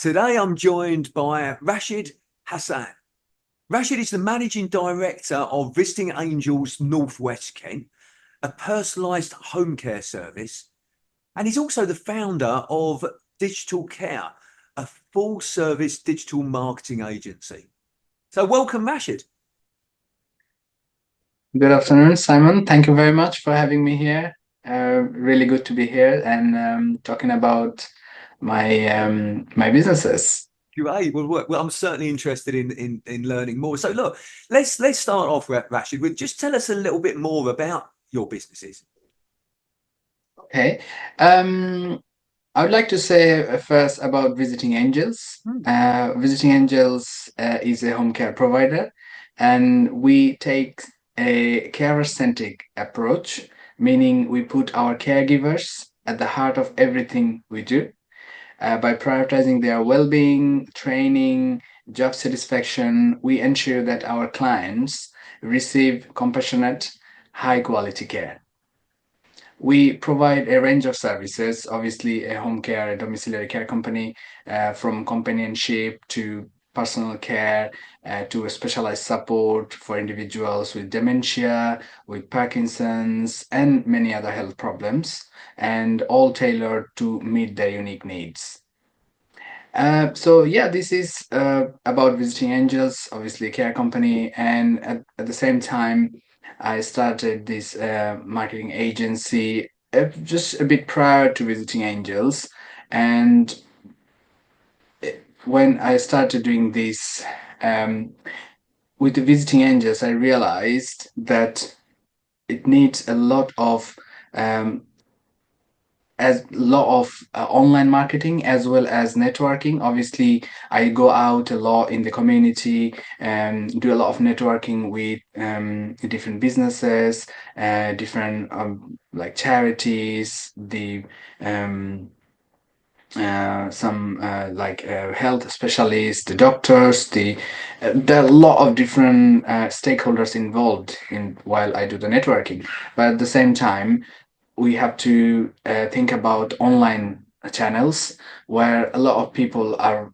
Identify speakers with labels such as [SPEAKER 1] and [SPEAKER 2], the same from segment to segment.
[SPEAKER 1] Today I'm joined by Rashedul Hasan. Rashed is the Managing Director of Visiting Angels Northwest Kent, a personalised home care service, and he's also the founder of Digital Care, a full-service digital marketing agency. So welcome, Rashed.
[SPEAKER 2] Good afternoon, Simon. Thank you very much for having me here. Really good to be here and talking about my businesses.
[SPEAKER 1] Great. Well, I'm certainly interested in learning more. So look, let's start off, Rashed, with just tell us a little bit more about your businesses.
[SPEAKER 2] Okay. I would like to say first about Visiting Angels.
[SPEAKER 1] Hmm.
[SPEAKER 2] Visiting Angels is a home care provider, and we take a carer-centric approach, meaning we put our caregivers at the heart of everything we do. By prioritizing their well-being, training, job satisfaction, we ensure that our clients receive compassionate, high-quality care. We provide a range of services, obviously a home care, a domiciliary care company, from companionship to personal care, to a specialized support for individuals with dementia, with Parkinson's, and many other health problems, and all tailored to meet their unique needs. So yeah, this is about Visiting Angels, obviously a care company, and at the same time, I started this marketing agency just a bit prior to Visiting Angels, and when I started doing this with the Visiting Angels, I realized that it needs a lot of um, as lot of online marketing as well as networking. Obviously, I go out a lot in the community and do a lot of networking with different businesses, different like charities, the some like health specialists, the doctors, there are a lot of different stakeholders involved in while I do the networking. But at the same time, we have to think about online channels where a lot of people are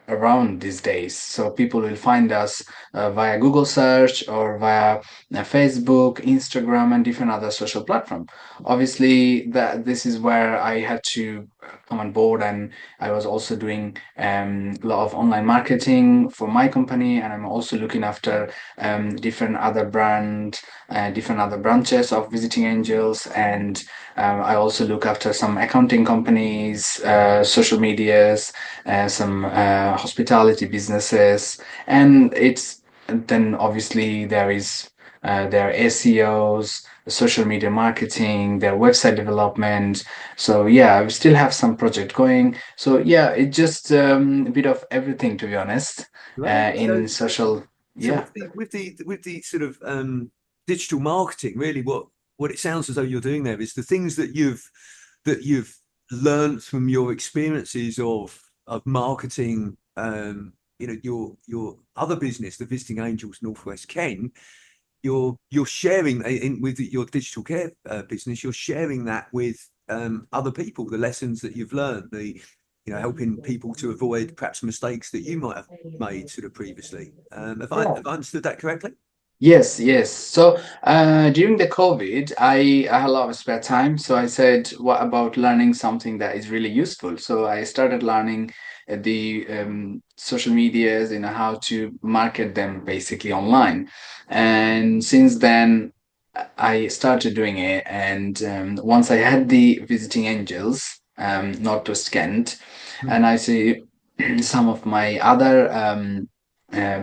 [SPEAKER 2] around these days. So people will find us via Google search or via Facebook, Instagram, and different other social platform. Obviously, that this is where I had to come on board, and I was also doing a lot of online marketing for my company, and I'm also looking after different other different other branches of Visiting Angels, and I also look after some accounting companies, social medias, some hospitality businesses, and it's then obviously there are SEOs, social media marketing, their website development. So yeah, we still have some project going. So yeah, it just a bit of everything, to be honest,
[SPEAKER 1] Great.
[SPEAKER 2] in social.
[SPEAKER 1] So
[SPEAKER 2] Yeah.
[SPEAKER 1] with the sort of digital marketing, really, what it sounds as though you're doing there is the things that you've learned from your experiences of marketing. Your other business, the Visiting Angels Northwest Kent. You're sharing with your digital care business. You're sharing that with other people, the lessons that you've learned, helping people to avoid perhaps mistakes that you might have made sort of previously. Have I understood that correctly?
[SPEAKER 2] Yes, yes. So during the COVID, I had a lot of spare time. So I said, what about learning something that is really useful? So I started learning the social medias, how to market them basically online. And since then, I started doing it. And once I had the Visiting Angels, Northwest Kent,
[SPEAKER 1] Hmm.
[SPEAKER 2] and I see some of my other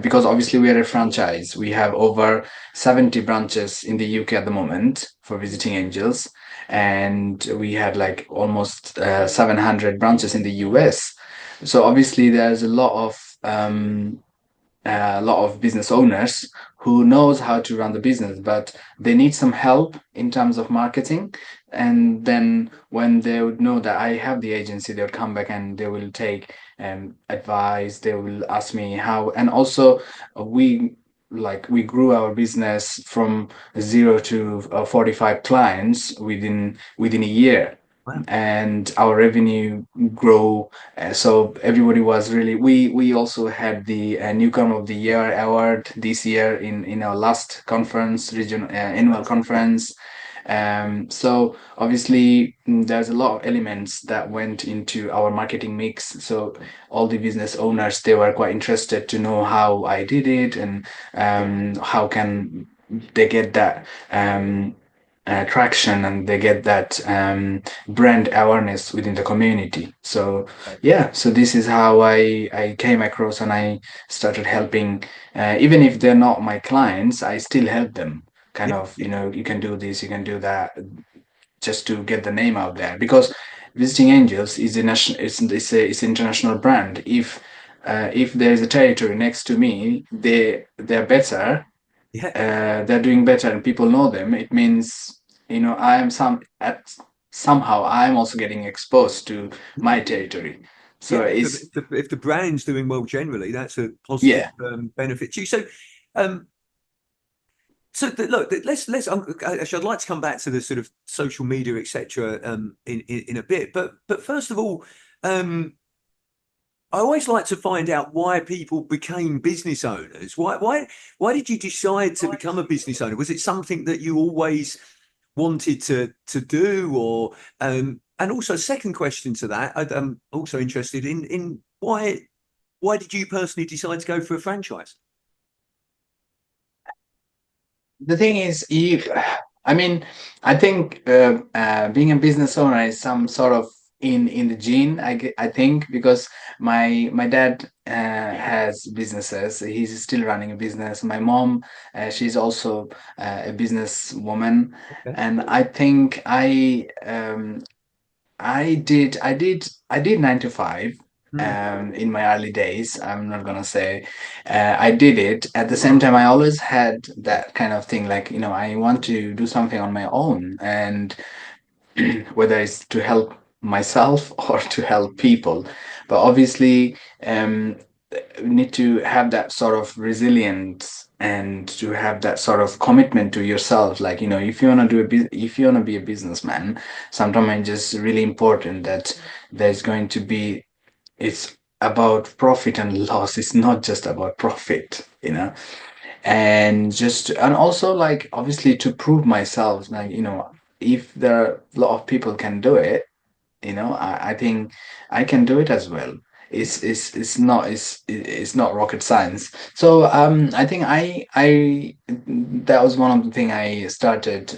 [SPEAKER 2] because obviously we are a franchise. We have over 70 branches in the UK at the moment for Visiting Angels, and we had like almost 700 branches in the US. So obviously there's a lot of business owners who knows how to run the business, but they need some help in terms of marketing. And then when they would know that I have the agency, they would come back and they will take advice. They will ask me how, and also we we grew our business from zero to 45 clients within a year.
[SPEAKER 1] Wow.
[SPEAKER 2] and our revenue grow. So everybody was really, we also had the newcomer of the year award this year in our last conference, region annual conference. So obviously, there's a lot of elements that went into our marketing mix. So all the business owners, they were quite interested to know how I did it, and how can they get that traction, and they get that brand awareness within the community. So yeah, so this is how I came across, and I started helping. Even if they're not my clients, I still help them. Kind
[SPEAKER 1] Yeah,
[SPEAKER 2] of, you can do this, you can do that, just to get the name out there. Because Visiting Angels is a national, it's an international brand. If there is a territory next to me, they're better,
[SPEAKER 1] yeah,
[SPEAKER 2] they're doing better, and people know them. It means, I am somehow I'm also getting exposed to my territory.
[SPEAKER 1] yeah.
[SPEAKER 2] So
[SPEAKER 1] If
[SPEAKER 2] it's
[SPEAKER 1] if the brand's doing well generally, that's a positive
[SPEAKER 2] yeah.
[SPEAKER 1] benefit to you. Um, look, actually, I'd like to come back to the sort of social media, etc. In a bit, but first of all, um, I always like to find out why people became business owners. Why did you decide to become a business owner? Was it something that you always wanted to do, or and also second question to that, I'm also interested in why did you personally decide to go for a franchise?
[SPEAKER 2] The thing is, I mean, I think being a business owner is some sort of in the gene. I think, because my dad has businesses. He's still running a business. My mom, she's also a businesswoman,
[SPEAKER 1] Okay.
[SPEAKER 2] and I think I did 9 to 5
[SPEAKER 1] Hmm.
[SPEAKER 2] in my early days. I'm not gonna say I did it. At the same time, I always had that kind of thing, like, I want to do something on my own, and whether it's to help myself or to help people. But obviously, we need to have that sort of resilience, and to have that sort of commitment to yourself. Like, if you want to if you want to be a businessman, sometimes it's just really important that there's going to be, it's about profit and loss. It's not just about profit. And also, like, obviously, to prove myself, like, if there are a lot of people can do it, I think I can do it as well. It's not rocket science. So I think I that was one of the thing I started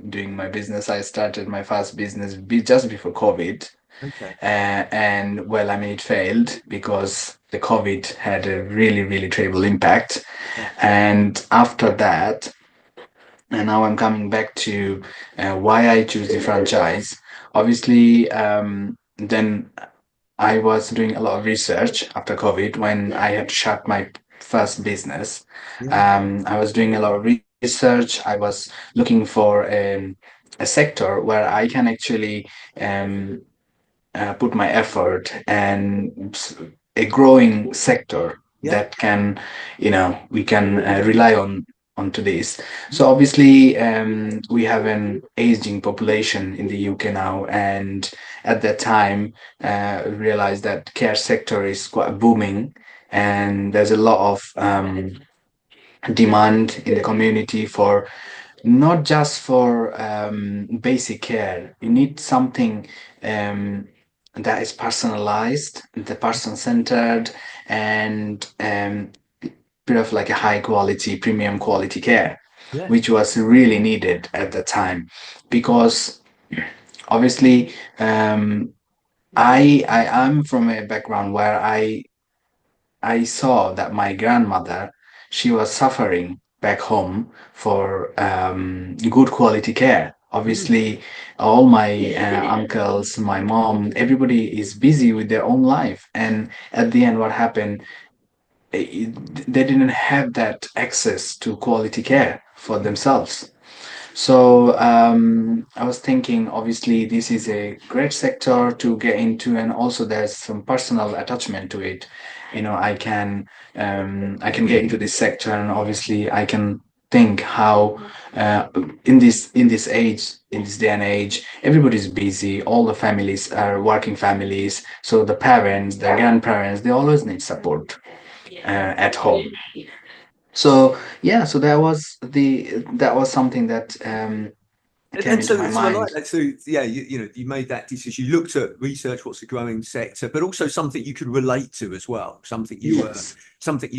[SPEAKER 2] doing my business. I started my first business just before COVID.
[SPEAKER 1] Okay.
[SPEAKER 2] And well, I mean, it failed because the COVID had a really, really terrible impact.
[SPEAKER 1] Yeah.
[SPEAKER 2] And after that, and now I'm coming back to why I choose the franchise. Obviously, then I was doing a lot of research after COVID when I had to shut my first business.
[SPEAKER 1] Yeah.
[SPEAKER 2] I was doing a lot of research. I was looking for a sector where I can actually um, put my effort, and a growing sector
[SPEAKER 1] Yeah.
[SPEAKER 2] that can, we can rely on onto this. So obviously, we have an aging population in the UK now, and at that time, realized that care sector is quite booming, and there's a lot of demand in the community for, not just for basic care. You need something that is personalized, the person centered, and bit of like a high quality, premium quality care,
[SPEAKER 1] Yeah.
[SPEAKER 2] which was really needed at the time. Because obviously, I am from a background where I saw that my grandmother, she was suffering back home for good quality care.
[SPEAKER 1] Mm.
[SPEAKER 2] Obviously, all my uncles, my mom, everybody is busy with their own life. And at the end, what happened? They didn't have that access to quality care for themselves. So I was thinking, obviously, this is a great sector to get into, and also there's some personal attachment to it. I can get into this sector, and obviously, I can think how in this age, in this day and age, everybody's busy. All the families are working families, so the parents, the grandparents, they always need support at home. So yeah, so that was something that came
[SPEAKER 1] And
[SPEAKER 2] into
[SPEAKER 1] so,
[SPEAKER 2] my
[SPEAKER 1] so I
[SPEAKER 2] mind.
[SPEAKER 1] like that. So, yeah, you know, you made that decision. You looked at research, what's a growing sector, but also something you could relate to as well.
[SPEAKER 2] Yes.
[SPEAKER 1] Something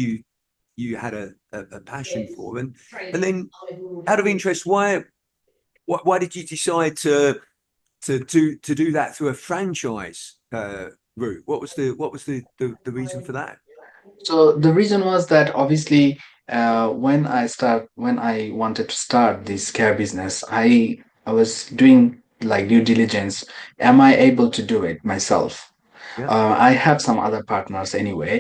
[SPEAKER 1] you had a passion for, and then out of interest, why did you decide to do that through a franchise route? What was the reason for that?
[SPEAKER 2] So the reason was that obviously when I wanted to start this care business, I was doing like due diligence. Am I able to do it myself?
[SPEAKER 1] Yeah,
[SPEAKER 2] I have some other partners anyway,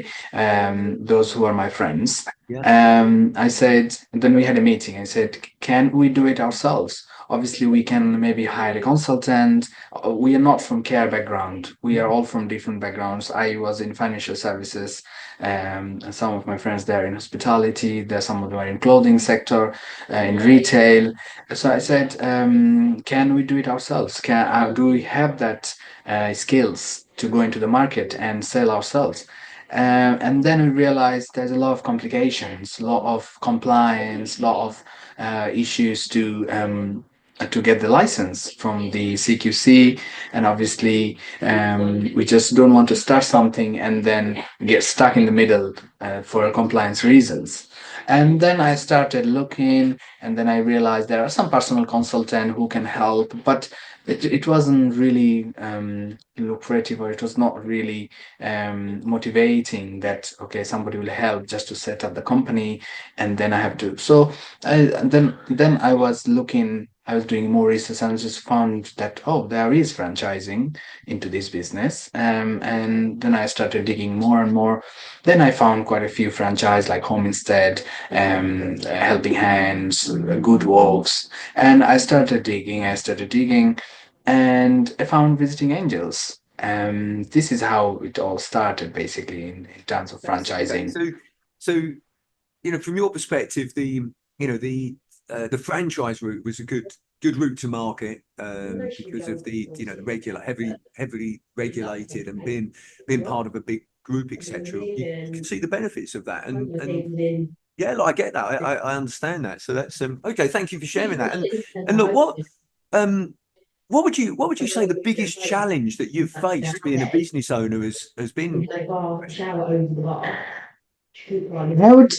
[SPEAKER 2] those who are my friends.
[SPEAKER 1] yeah,
[SPEAKER 2] I said, then we had a meeting. I said, can we do it ourselves? Obviously, we can maybe hire a consultant. We are not from care background. We are all from different backgrounds. I was in financial services. And some of my friends there in hospitality. There, some of them are in clothing sector, in retail. So I said, can we do it ourselves? Do we have that skills to go into the market and sell ourselves? And then we realized there's a lot of complications, a lot of compliance, a lot of issues to get the license from the CQC, and obviously we just don't want to start something and then get stuck in the middle for compliance reasons. And then I started looking, and then I realized there are some personal consultant who can help, but it wasn't really lucrative, or it was not really motivating that okay, somebody will help just to set up the company, and then I have to. So then I was looking. I was doing more research and just found that oh, there is franchising into this business, and then I started digging more and more. Then I found quite a few franchise like Home Instead, Helping Hands, Good Walks, and I started digging. I started digging, and I found Visiting Angels. This is how it all started, basically, in terms of
[SPEAKER 1] fantastic. Okay,
[SPEAKER 2] franchising.
[SPEAKER 1] so you know, from your perspective, you know the franchise route was a good route to market because of the you know the heavily regulated and being part of a big group, etc. You can see the benefits of that, and yeah, like, I get that. I understand that. So that's okay. Thank you for sharing that. And look, um what would you say the biggest challenge that you've faced being a business owner has been?
[SPEAKER 2] I would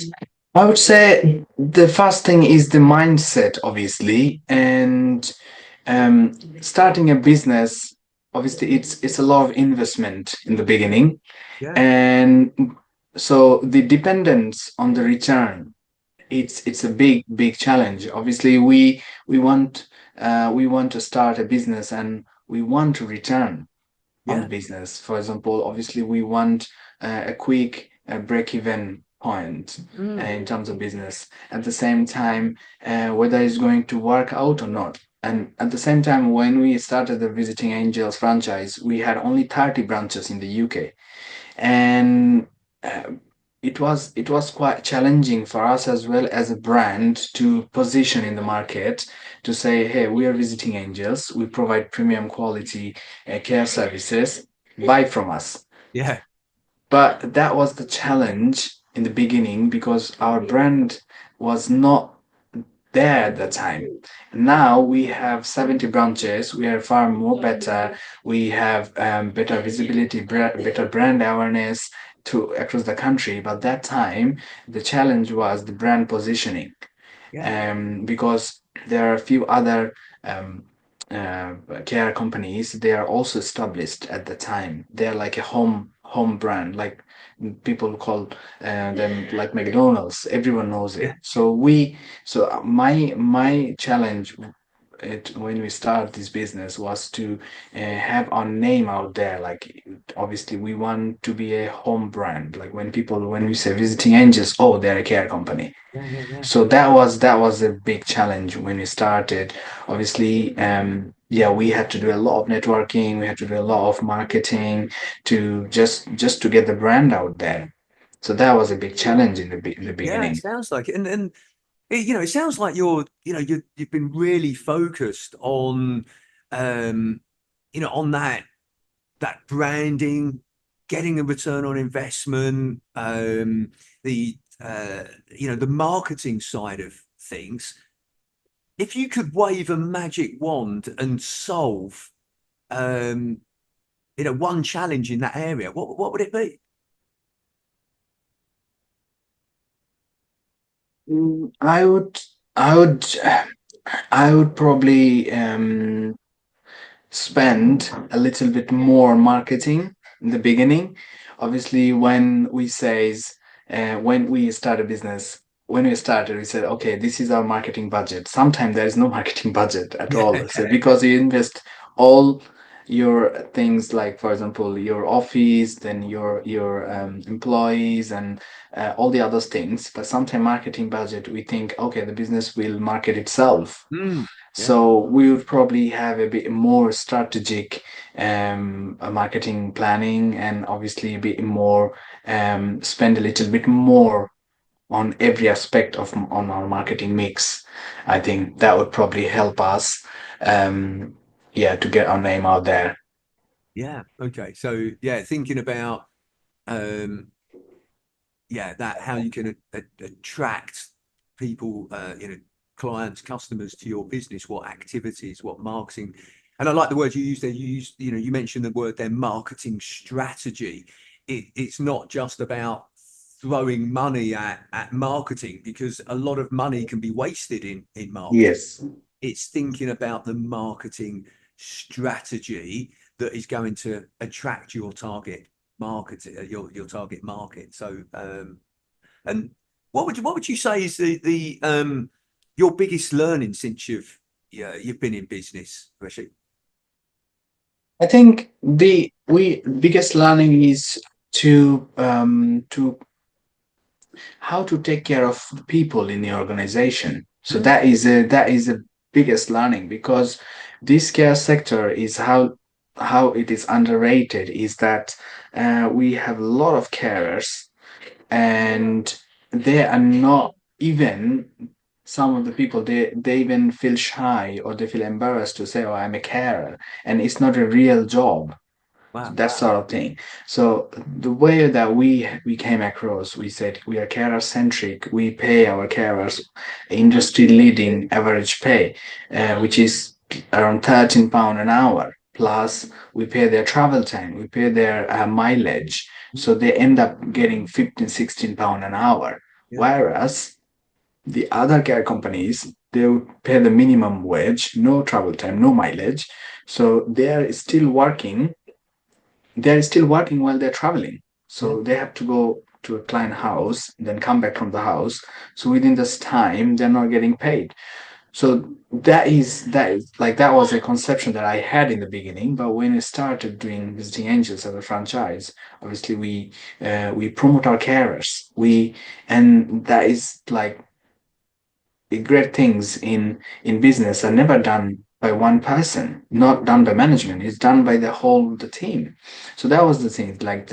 [SPEAKER 2] I would say the first thing is the mindset, obviously, and starting a business. Obviously, it's a lot of investment in the beginning,
[SPEAKER 1] Yeah,
[SPEAKER 2] and so the dependence on the return, it's a big challenge. Obviously, we want to start a business and we want to return on the
[SPEAKER 1] yeah,
[SPEAKER 2] business. For example, obviously we want a quick break-even point
[SPEAKER 1] mm,
[SPEAKER 2] in terms of business. At the same time, whether it's going to work out or not. And at the same time, when we started the Visiting Angels franchise, we had only 30 branches in the UK, and uh, it was quite challenging for us as well as a brand to position in the market, to say hey, we are Visiting Angels, we provide premium quality care services, buy from us.
[SPEAKER 1] yeah,
[SPEAKER 2] But that was the challenge in the beginning because our brand was not there at the time. Now we have 70 branches. We are far more better. We have better visibility, better brand awareness to across the country. But that time, the challenge was the brand positioning,
[SPEAKER 1] yeah,
[SPEAKER 2] because there are a few other um, uh, care companies. They are also established at the time. They are like a home brand, like people call them like McDonald's. Everyone knows it.
[SPEAKER 1] yeah,
[SPEAKER 2] So my challenge when we start this business was to have our name out there. Like obviously we want to be a home brand. Like when we say Visiting Angels, oh, they're a care company.
[SPEAKER 1] yeah.
[SPEAKER 2] So that was a big challenge when we started. Obviously, yeah, we had to do a lot of networking. We had to do a lot of marketing to just to get the brand out there. So that was a big challenge in the
[SPEAKER 1] Yeah, it
[SPEAKER 2] beginning.
[SPEAKER 1] sounds like it. And it sounds like you've been really focused on, um, on that branding, getting a return on investment, the marketing side of things. If you could wave a magic wand and solve, um, one challenge in that area, what would it be?
[SPEAKER 2] I would, I would, I would probably spend a little bit more on marketing in the beginning. Obviously, when we start a business, when we started, we said, okay, this is our marketing budget. Sometimes there is no marketing budget at all. So because you invest all your things, like for example your office, then your employees, and all the other things. But sometimes marketing budget, we think, okay, the business will market itself.
[SPEAKER 1] Mm, yeah,
[SPEAKER 2] So we would probably have a bit more strategic marketing planning, and obviously a bit more spend a little bit more on every aspect of on our marketing mix. I think that would probably help us, yeah, to get our name out there.
[SPEAKER 1] yeah. Okay. So yeah, thinking about, um, yeah, that how you can attract people, clients, customers to your business, what activities, what marketing. And I like the word you used there. You mentioned the word there, marketing strategy. It's not just about throwing money at marketing, because a lot of money can be wasted in marketing.
[SPEAKER 2] Yes.
[SPEAKER 1] It's thinking about the marketing strategy that is going to attract your target market, your target market. So, and what would you say is the your biggest learning since you've been in business, Rashid?
[SPEAKER 2] I think the we biggest learning is to how to take care of the people in the organization. So
[SPEAKER 1] Mm,
[SPEAKER 2] that is a biggest learning, because this care sector is how it is underrated, is that we have a lot of carers, and they are not even, some of the people, they even feel shy, or they feel embarrassed to say, oh, I'm a carer, and it's not a real job,
[SPEAKER 1] wow.
[SPEAKER 2] that sort of thing. So the way that we came across, we said we are carer centric. We pay our carers industry leading average pay, which is around £13 an hour. Plus, we pay their travel time, we pay their mileage. So they end up getting 15, £16 an hour.
[SPEAKER 1] Yeah,
[SPEAKER 2] Whereas the other care companies, they would pay the minimum wage, no travel time, no mileage. So they are still working, they're still working while they're traveling.
[SPEAKER 1] yeah,
[SPEAKER 2] So they have to go to a client house, then come back from the house. So within this time, they're not getting paid. So that is like, that was a conception that I had in the beginning. But when I started doing Visiting Angels as a franchise, obviously we promote our carers. And that is like, the great things in business are never done by one person, not done by management. It's done by the team. So that was the thing. Like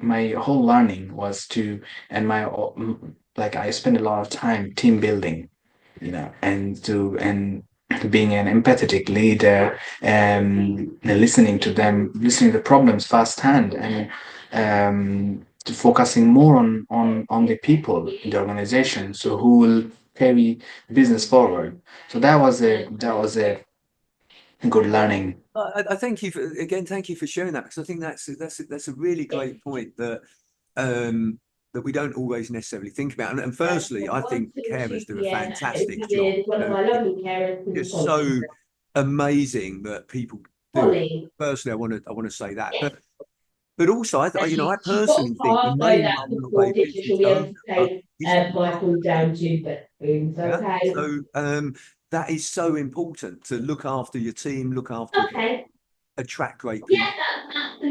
[SPEAKER 2] my whole learning was to, and like, I spent a lot of time team building, and being an empathetic leader, and listening to them, listening to problems firsthand, and to focusing more on the people in the organization, so who will carry business forward. So that was a good learning.
[SPEAKER 1] I thank you thank you for sharing that, because I think that's a really great point that we don't always necessarily think about. And firstly, I think carers do a fantastic job. It's just so amazing that people do it. Firstly, I want to say that, but also I personally think the main role that a business owner is to market. Yeah, so that is so important, to look after your team, look after, attract great people. So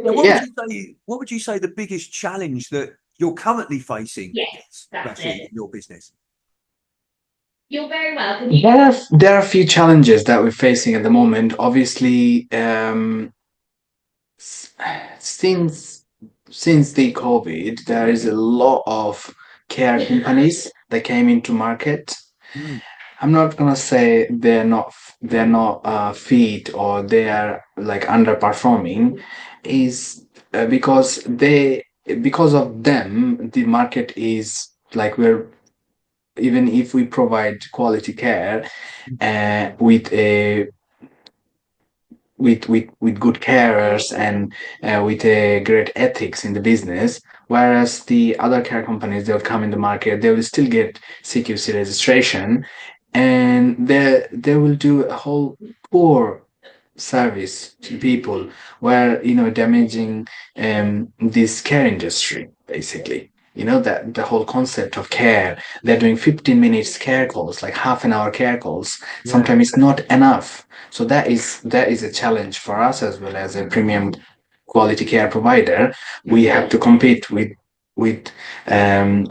[SPEAKER 1] what would
[SPEAKER 2] Yeah.
[SPEAKER 1] you say? What would you say the biggest challenge that you're currently facing is, Rashid, in your business?
[SPEAKER 2] There are a few challenges that we're facing at the moment. Obviously, since the COVID, there is a lot of care companies that came into market.
[SPEAKER 1] Mm.
[SPEAKER 2] I'm not gonna say they're not fit or they are like underperforming, is because of them the market is like we're even if we provide quality care with a with good carers and with a great ethics in the business. Whereas the other care companies, they'll come in the market, they will still get CQC registration, and they will do a whole poor service to people, where damaging this care industry basically. That the whole concept of care, they're doing 15 minutes care calls, like half an hour care calls,
[SPEAKER 1] Yeah.
[SPEAKER 2] sometimes it's not enough. So that is a challenge for us as well as a premium quality care provider. We have to compete with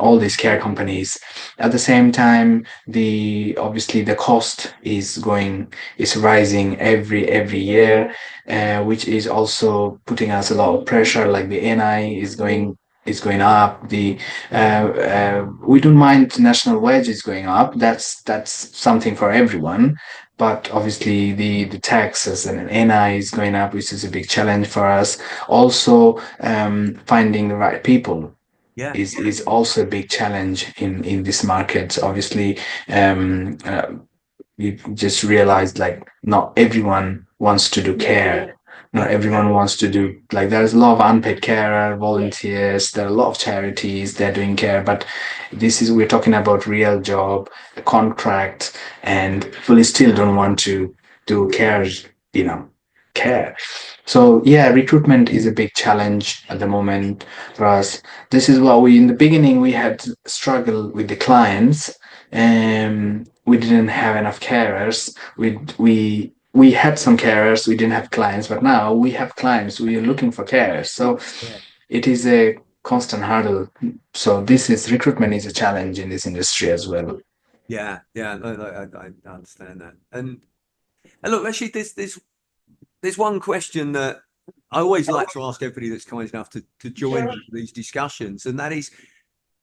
[SPEAKER 2] all these care companies. At the same time, the obviously the cost is rising every year, which is also putting us a lot of pressure. Like the NI is going up. The we don't mind national wage is going up. That's something for everyone. But obviously the taxes and NI is going up, which is a big challenge for us. Also, finding the right people
[SPEAKER 1] Yeah.
[SPEAKER 2] is also a big challenge in this market. Obviously, um, uh, we just realized like not everyone wants to do care. Not
[SPEAKER 1] Yeah.
[SPEAKER 2] everyone wants to do like there's a lot of unpaid carer volunteers. There are a lot of charities they're doing care, but we're talking about real job, a contract, and people still don't want to do care. You know, care. So yeah, recruitment is a big challenge at the moment for us. This is what we in the beginning we had struggle with the clients. We didn't have enough carers. We had some carers. We didn't have clients, but now we have clients. We are looking for carers. So
[SPEAKER 1] Yeah.
[SPEAKER 2] it is a constant hurdle. So this is recruitment is a challenge in this industry as well.
[SPEAKER 1] Yeah. Yeah. I understand that. And look, actually, there's one question that I always like to ask everybody that's kind enough to join these discussions, and that is,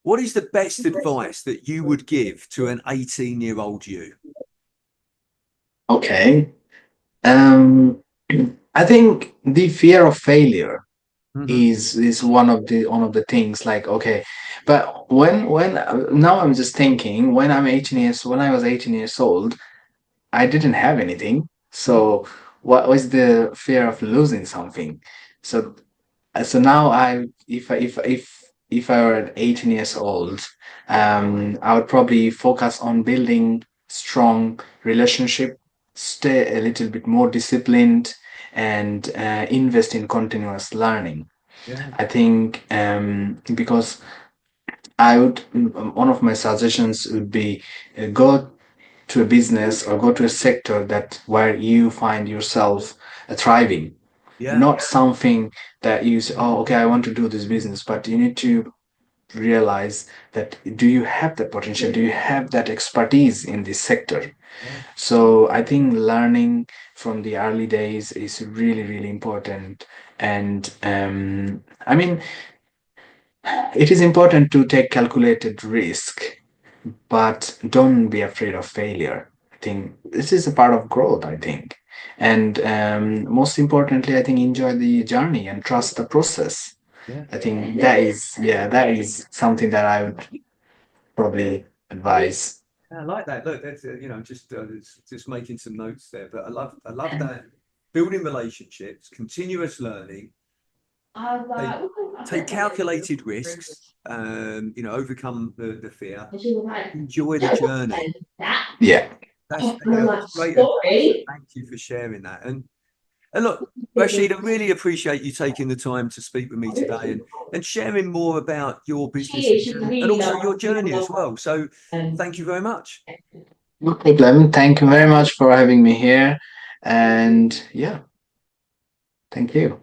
[SPEAKER 1] what is the best advice that you would give to an 18-year-old you?
[SPEAKER 2] Okay. Um, I think the fear of failure
[SPEAKER 1] Hmm.
[SPEAKER 2] is one of the things. Like, okay, but when now I'm just thinking when I was 18 years old, I didn't have anything. So what was the fear of losing something? So so now if I were 18 years old, I would probably focus on building strong relationship, stay a little bit more disciplined, and invest in continuous learning.
[SPEAKER 1] Yeah.
[SPEAKER 2] I think because one of my suggestions would be go to a business or go to a sector that where you find yourself thriving,
[SPEAKER 1] Yeah.
[SPEAKER 2] not something that you say, oh, okay, I want to do this business, but you need to realize that do you have that potential? Do you have that expertise in this sector?
[SPEAKER 1] Yeah.
[SPEAKER 2] So I think learning from the early days is really, really important. And I mean, it is important to take calculated risk, but don't be afraid of failure. I think this is a part of growth, I think. And most importantly, I think enjoy the journey and trust the process.
[SPEAKER 1] Yeah.
[SPEAKER 2] I think that is something that I would probably advise.
[SPEAKER 1] I like that. Look, that's just making some notes there. But I love that building relationships, continuous learning, take, take calculated risks, overcome the fear, enjoy the journey.
[SPEAKER 2] Yeah.
[SPEAKER 1] That's great advice. So thank you for sharing that. And look, Rashid, I really appreciate you taking the time to speak with me today and sharing more about your businesses and also your journey as well. So thank you very much.
[SPEAKER 2] No problem. Thank you very much for having me here. And yeah, thank you.